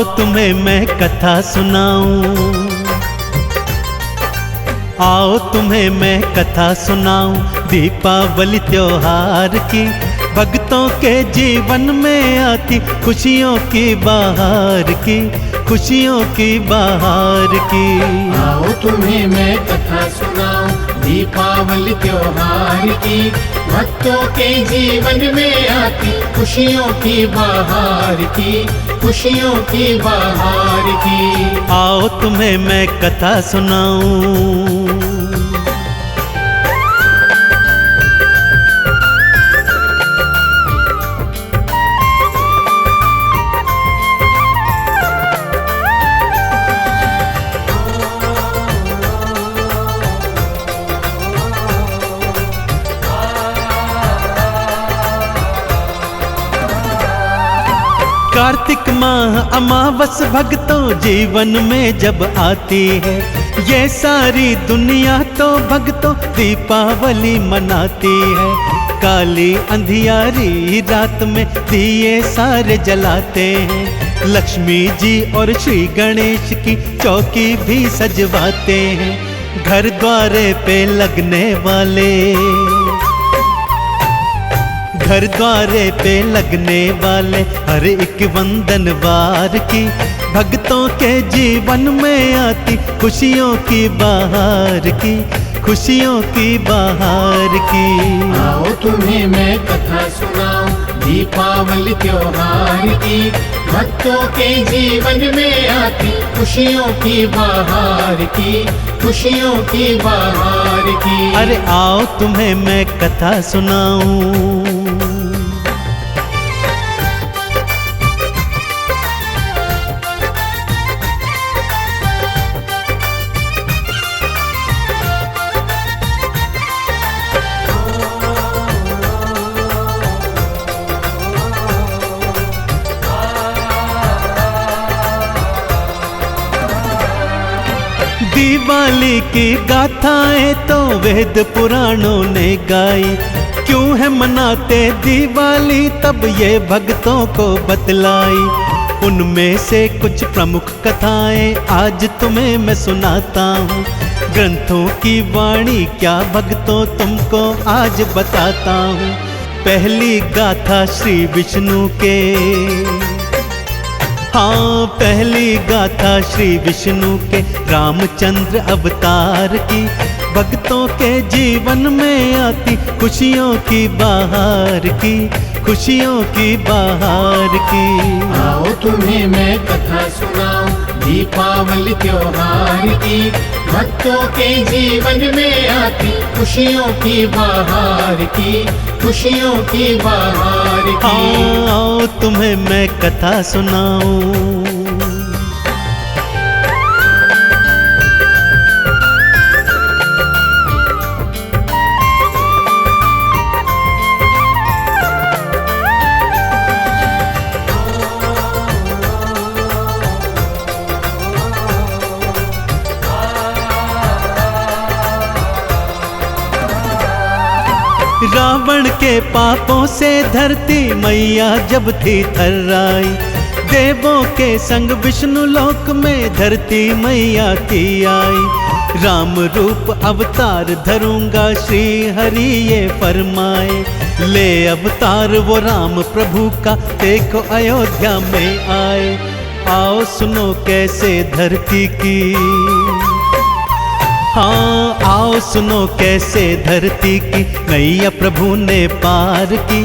आओ तुम्हें मैं कथा सुनाऊं, आओ तुम्हें मैं कथा सुनाऊं दीपावली त्योहार की। भक्तों के जीवन में आती खुशियों की बहार की, खुशियों की बहार की। आओ तुम्हें मैं कथा सुनाऊं दीपावली त्योहार की। भक्तों के जीवन में आती खुशियों की बहार की, खुशियों की बहार की। आओ तुम्हें मैं कथा सुनाऊं। कार्तिक माह अमावस भक्तों जीवन में जब आती है, ये सारी दुनिया तो भक्तों दीपावली मनाती है। काली अंधियारी रात में दिए सारे जलाते हैं, लक्ष्मी जी और श्री गणेश की चौकी भी सजवाते हैं। घर द्वारे पे लगने वाले, घर द्वारे पे लगने वाले हर एक वंदनवार की। भक्तों के जीवन में आती खुशियों की बहार की, खुशियों की बहार की। आओ तुम्हें मैं कथा सुनाऊं दीपावली त्योहार की। भक्तों के जीवन में आती खुशियों की बहार की, खुशियों की बहार की। अरे आओ तुम्हें मैं कथा सुनाऊं। दिवाली की गाथाएं तो वेद पुराणों ने गाई। क्यों है मनाते दिवाली तब ये भक्तों को बतलाई। उनमें से कुछ प्रमुख कथाएं आज तुम्हें मैं सुनाता हूँ। ग्रंथों की वाणी क्या भक्तों तुमको आज बताता हूँ। पहली गाथा श्री विष्णु के, हाँ पहली गाथा श्री विष्णु के रामचंद्र अवतार की। भक्तों के जीवन में आती खुशियों की बहार की, खुशियों की बहार की। आओ तुम्हें मैं कथा सुनाऊं दीपावली त्योहार की। भक्तों के जीवन में आती खुशियों की बहार की, खुशियों की बहार की। आओ तुम्हें मैं कथा सुनाऊं। रावण के पापों से धरती मैया जब थी थर्राई। देवों के संग विष्णु लोक में धरती मैया की आई। राम रूप अवतार धरूंगा श्री हरि ये फरमाए। ले अवतार वो राम प्रभु का देखो अयोध्या में आए। आओ सुनो कैसे धरती की, हाँ आओ सुनो कैसे धरती की नैया प्रभु ने पार की।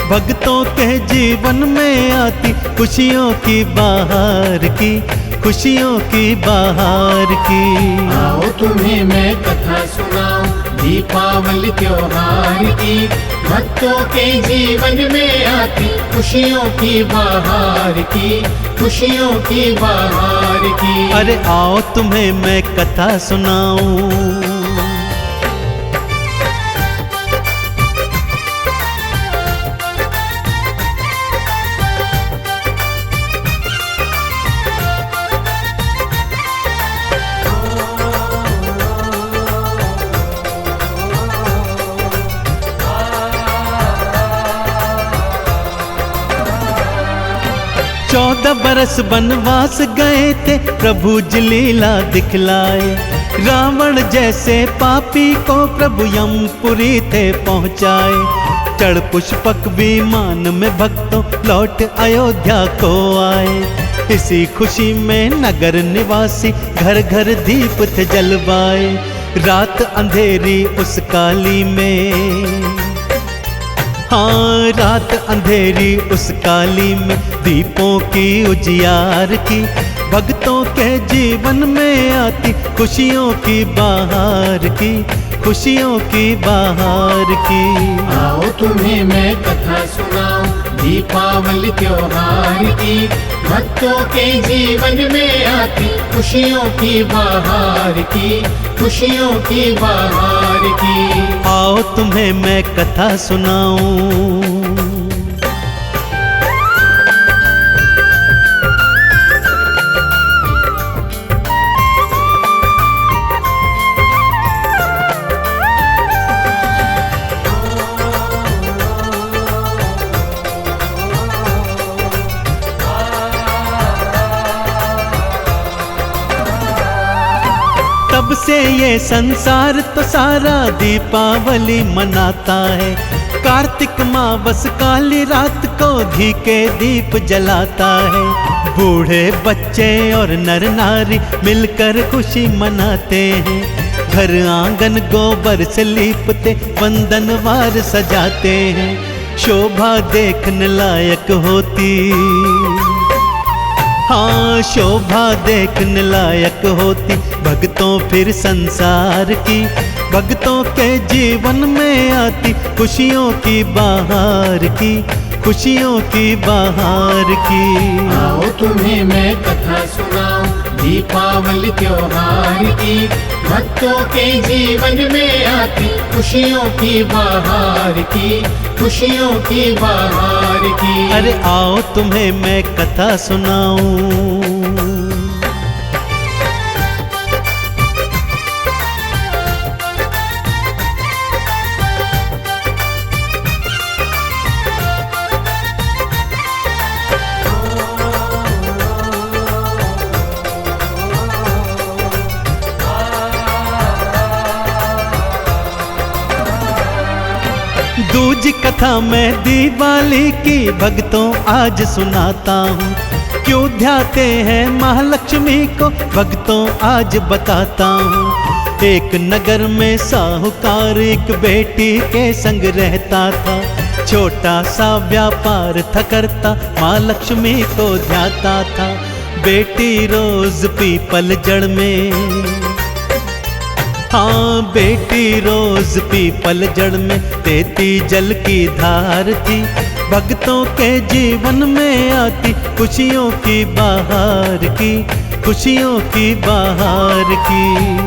भक्तों के जीवन में आती खुशियों की बहार की, खुशियों की बहार की। आओ तुम्हें मैं कथा सुनाऊं दीपावली त्योहार की। भक्तों के जीवन में आती खुशियों की बहार की, खुशियों की बहार की। अरे आओ तुम्हें मैं कथा सुनाऊं। बरस बनवास गए थे, प्रभु लीला दिखलाए। रावण जैसे पापी को प्रभु यमपुरी थे पहुँचाए। चढ़ पुष्पक विमान में भक्तों लौट अयोध्या को आए। इसी खुशी में नगर निवासी घर घर दीप थे जलवाए। रात अंधेरी उस काली में, हाँ रात अंधेरी उस काली में दीपों की उजियार की। भक्तों के जीवन में आती खुशियों की बहार की, खुशियों की बहार की। आओ तुम्हें मैं कथा सुनाऊं दीपावली त्योहार की। भक्तों के जीवन में आती खुशियों की बहार की, खुशियों की बहार की। आओ तुम्हें मैं कथा सुनाऊं। तब से ये संसार तो सारा दीपावली मनाता है। कार्तिक मावस काली रात को घी के दीप जलाता है। बूढ़े बच्चे और नर नारी मिलकर खुशी मनाते हैं। घर आंगन गोबर से लीपते वंदनवार सजाते हैं। शोभा देखने लायक होती, हाँ शोभा देखने लायक होती भक्तों फिर संसार की। भक्तों के जीवन में आती खुशियों की बहार की, खुशियों की बहार की। आओ तुम्हें मैं कथा सुनाऊं दीपावली त्योहार की। भक्तों के जीवन में आती खुशियों की बहार की, खुशियों की बहार की। अरे आओ तुम्हें मैं कथा सुनाऊं। दूजी कथा मैं दिवाली की भक्तों आज सुनाता हूँ। क्यों ध्याते हैं महालक्ष्मी को भक्तों आज बताता हूँ। एक नगर में साहूकार एक बेटी के संग रहता था। छोटा सा व्यापार था करता, माँ लक्ष्मी को ध्याता था। बेटी रोज पीपल जड़ में, हाँ बेटी रोज पीपल जड़ में देती जल की धार थी। भक्तों के जीवन में आती खुशियों की बहार की, खुशियों की बहार की।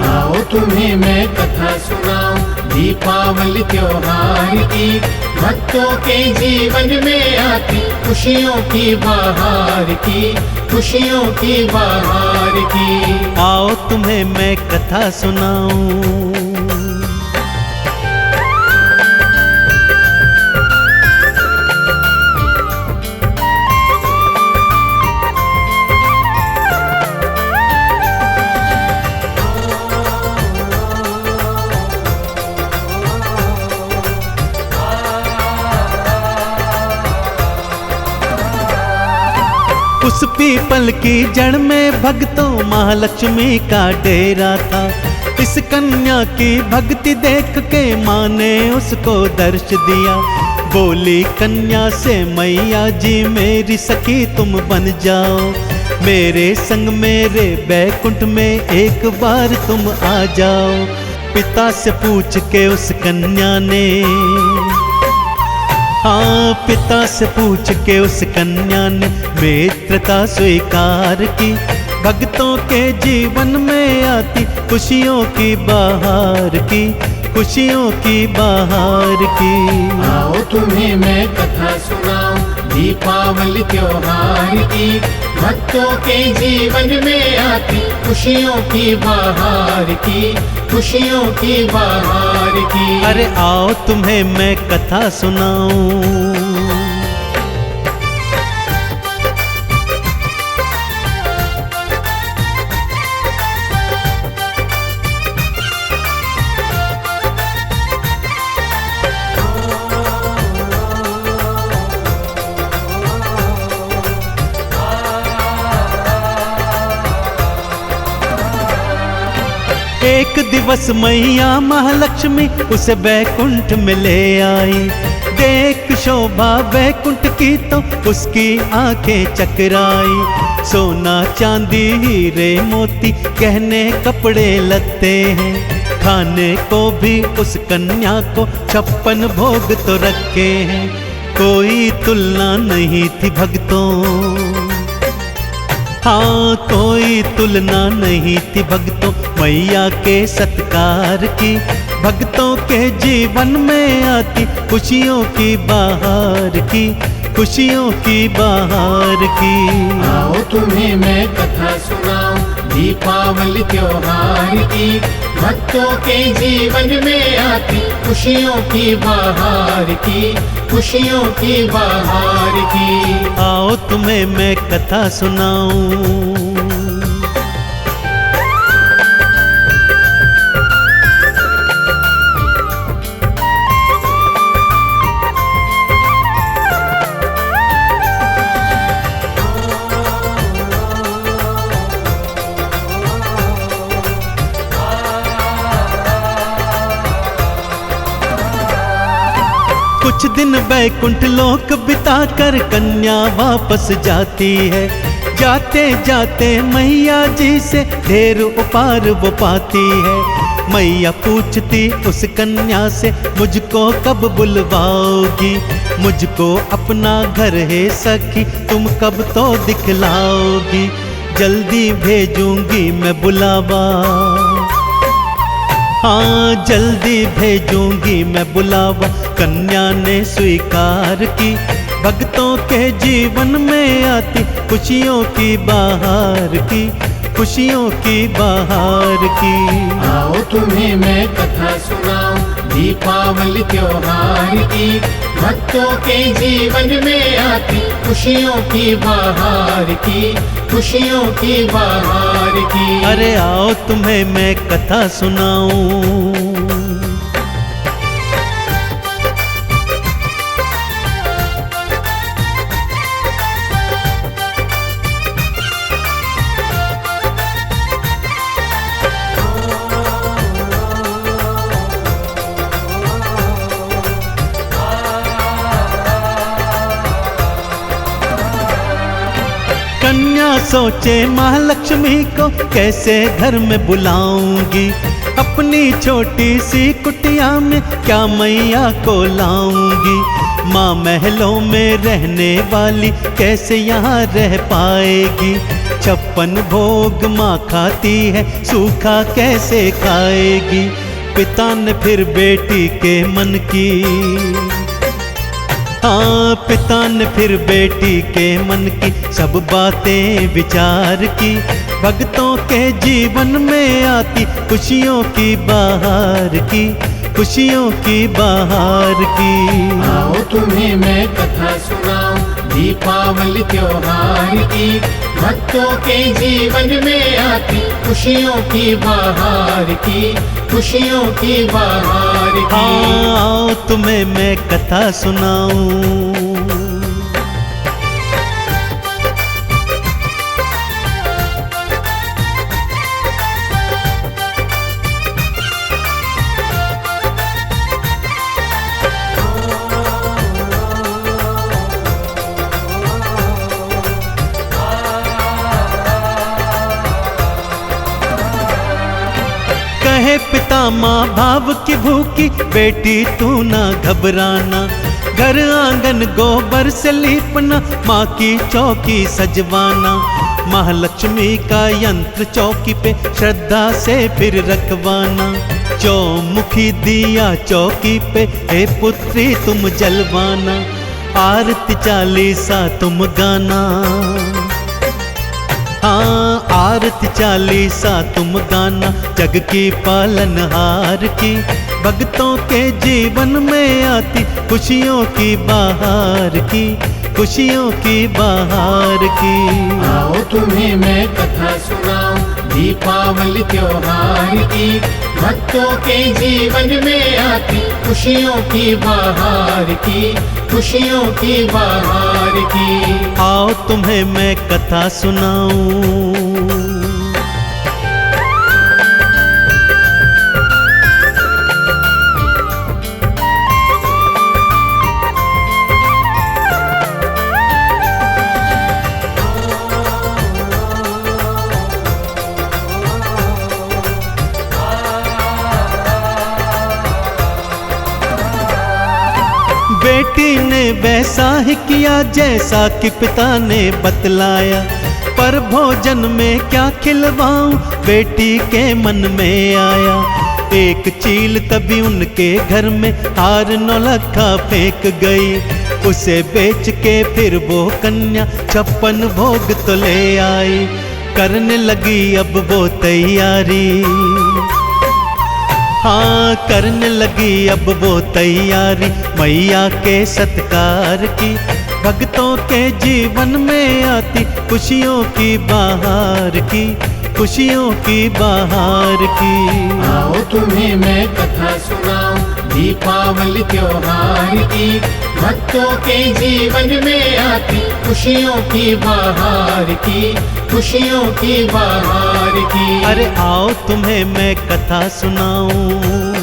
आओ तुम्हें मैं कथा सुनाऊं दीपावली त्योहार की। भक्तों के जीवन में आती खुशियों की बहार की, खुशियों की बहार की। आओ तुम्हें मैं कथा सुनाऊं। उस पीपल की जड़ में भक्तों महालक्ष्मी का डेरा था। इस कन्या की भक्ति देख के माँ ने उसको दर्श दिया। बोली कन्या से मैया जी मेरी सखी तुम बन जाओ। मेरे संग मेरे बैकुंठ में एक बार तुम आ जाओ। पिता से पूछ के उस कन्या ने, हाँ पिता से पूछ के उस कन्या ने मित्रता स्वीकार की। भक्तों के जीवन में आती खुशियों की बहार की, खुशियों की बहार की। आओ तुम्हें मैं कथा सुनाऊं दीपावली त्योहार की। भक्तों के जीवन में आती खुशियों की बहार की, खुशियों की बहार की। अरे आओ तुम्हें मैं कथा सुनाऊं। एक दिवस मैया महालक्ष्मी उसे बैकुंठ में ले आई। देख शोभा बैकुंठ की तो उसकी आंखें चकराई। सोना चांदी हीरे मोती गहने कपड़े लगते हैं, खाने को भी उस कन्या को 56 भोग तो रखे हैं। कोई तुलना नहीं थी भक्तों, हाँ कोई तुलना नहीं थी भक्तों मैया के सत्कार की। भक्तों के जीवन में आती खुशियों की बहार की, खुशियों की बहार की। आओ तुम्हें मैं कथा सुनाऊं दीपावली त्योहार की। भक्तों के जीवन में आती खुशियों की बहार की, खुशियों की बहार की। आओ तुम्हें मैं कथा सुनाऊं। कुछ दिन बैकुंठ लोक बिताकर कन्या वापस जाती है। जाते जाते मैया जी से ढेर उपहार वो पाती है। मैया पूछती उस कन्या से मुझको कब बुलवाओगी, मुझको अपना घर है सखी तुम कब तो दिखलाओगी। जल्दी भेजूंगी मैं बुलावा, हाँ जल्दी भेजूंगी मैं बुलावा। कन्या ने स्वीकार की। भक्तों के जीवन में आती खुशियों की बहार की, खुशियों की बहार की। आओ तुम्हें मैं कथा सुनाऊं दीपावली त्योहार की। भक्तों के जीवन में आती खुशियों की बहार की, खुशियों की बहार की। अरे आओ तुम्हें मैं कथा सुनाऊं। कन्या सोचे महालक्ष्मी को कैसे घर में बुलाऊंगी। अपनी छोटी सी कुटिया में क्या मैया को लाऊंगी। माँ महलों में रहने वाली कैसे यहाँ रह पाएगी। 56 भोग माँ खाती है सूखा कैसे खाएगी। पिता ने फिर बेटी के मन की, हाँ पिता ने फिर बेटी के मन की सब बातें विचार की। भक्तों के जीवन में आती खुशियों की बहार की, खुशियों की बहार की। आओ तुम्हें मैं कथा सुनाऊं दीपावली त्योहार की। भक्तों के जीवन में आती खुशियों की बहार की, खुशियों की बहार की। आओ तुम्हें मैं कथा सुनाऊं। कहे पिता माँ भाव की भूखी बेटी तू ना घबराना। घर आंगन गोबर से लीपना, माँ की चौकी सजवाना। महालक्ष्मी का यंत्र चौकी पे श्रद्धा से फिर रखवाना। चौमुखी दिया चौकी पे हे पुत्री तुम जलवाना। आरती चालीसा तुम गाना, हाँ आरती चालीसा तुम गाना। जग की पालनहार की। भक्तों के जीवन में आती खुशियों की बहार की, खुशियों की बहार की। आओ तुम्हें मैं कथा सुनाऊं दीपावली त्योहार की। भक्तों के जीवन में आती खुशियों की बहार की, खुशियों की बहार की। आओ तुम्हें मैं कथा सुनाऊं। बेटी ने वैसा ही किया जैसा कि पिता ने बतलाया, पर भोजन में क्या खिलवाऊं बेटी के मन में आया। एक चील तभी उनके घर में हार नौलखा फेंक गई, उसे बेच के फिर वो कन्या 56 भोग तो ले आई। करने लगी अब वो तैयारी, हाँ करने लगी अब वो तैयारी मैया के सत्कार की। भक्तों के जीवन में आती खुशियों की बहार की, खुशियों की बहार की। आओ तुम्हें मैं कथा सुनाऊं दीपावली त्योहार की, भक्तों के जीवन में आती खुशियों की बहार की, खुशियों की बहार की। अरे आओ तुम्हें मैं कथा सुनाऊं।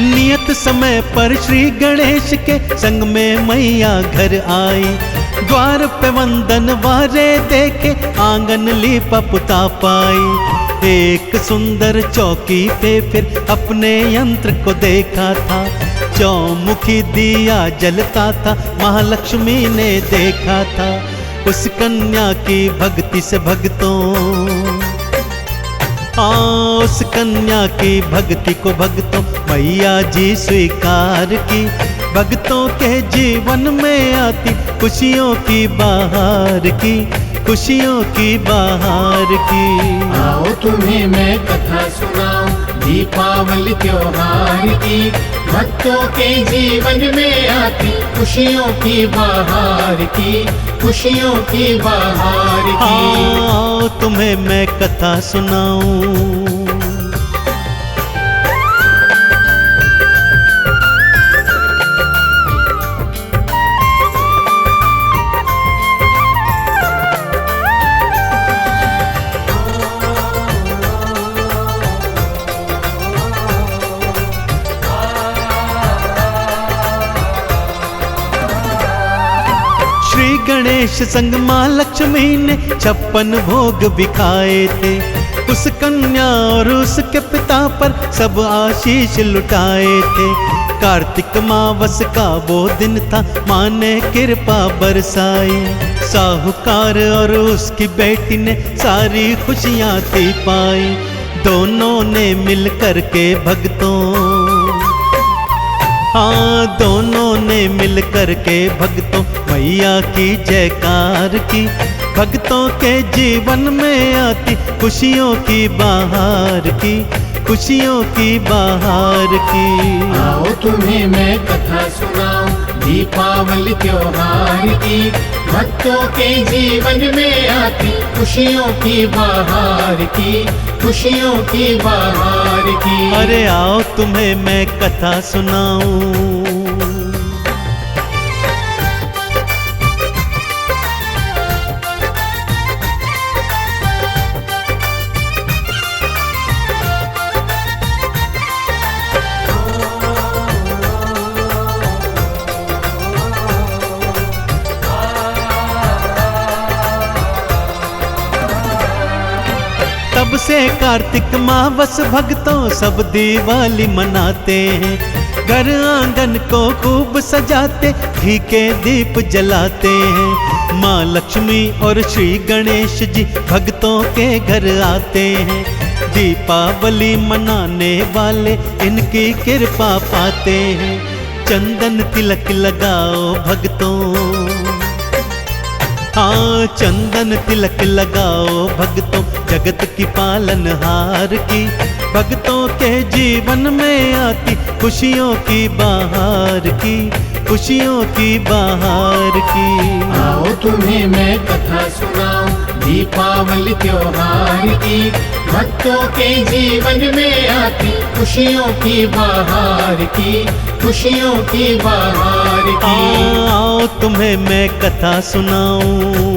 नियत समय पर श्री गणेश के संग में मैया घर आई। द्वार पे वंदन वारे देखे आंगन लीपा पुता पाई। एक सुंदर चौकी पे फिर अपने यंत्र को देखा था, चौमुखी दिया जलता था महालक्ष्मी ने देखा था। उस कन्या की भक्ति से भक्तों, उस कन्या की भक्ति को भक्तों मैया जी स्वीकार की। भक्तों के जीवन में आती खुशियों की बहार की, खुशियों की बहार की। आओ तुम्हें मैं कथा सुनाऊं दीपावली त्योहार की, भक्तों के जीवन में आती खुशियों की बहार की, खुशियों की बहार की। आओ तुम्हें मैं कथा सुनाऊं। श्री गणेश संग माँ लक्ष्मी ने 56 भोग बिखाए थे। उस कन्या और उसके पिता पर सब आशीष लुटाए थे। कार्तिक मावस का वो दिन था, माँ ने कृपा बरसाई। साहूकार और उसकी बेटी ने सारी खुशियाँ थी पाई। दोनों ने मिल कर के भक्तों, हाँ दोनों ने मिल कर के भक्तों मैया की जयकार की। भक्तों के जीवन में आती खुशियों की बहार की, खुशियों की बहार की। आओ तुम्हें मैं कथा सुनाऊं दीपावली त्योहार की, भक्तों के जीवन में आती खुशियों की बहार की, खुशियों की बहार की। अरे आओ तुम्हें मैं कथा सुनाऊं। तब से कार्तिक मावस भक्तों सब दिवाली मनाते हैं। घर आंगन को खूब सजाते, घी के दीप जलाते हैं। माँ लक्ष्मी और श्री गणेश जी भक्तों के घर आते हैं। दीपावली मनाने वाले इनकी कृपा पाते हैं। चंदन तिलक लगाओ भक्तों, हाँ चंदन तिलक लगाओ भक्तों जगत की पालनहार की। भक्तों के जीवन में आती खुशियों की बहार की, खुशियों की बहार की। आओ तुम्हें मैं कथा सुनाऊं दीपावली त्योहार की, भक्तों के जीवन में आती खुशियों की बहार की, खुशियों की बहार की। आओ तुम्हें मैं कथा सुनाऊं।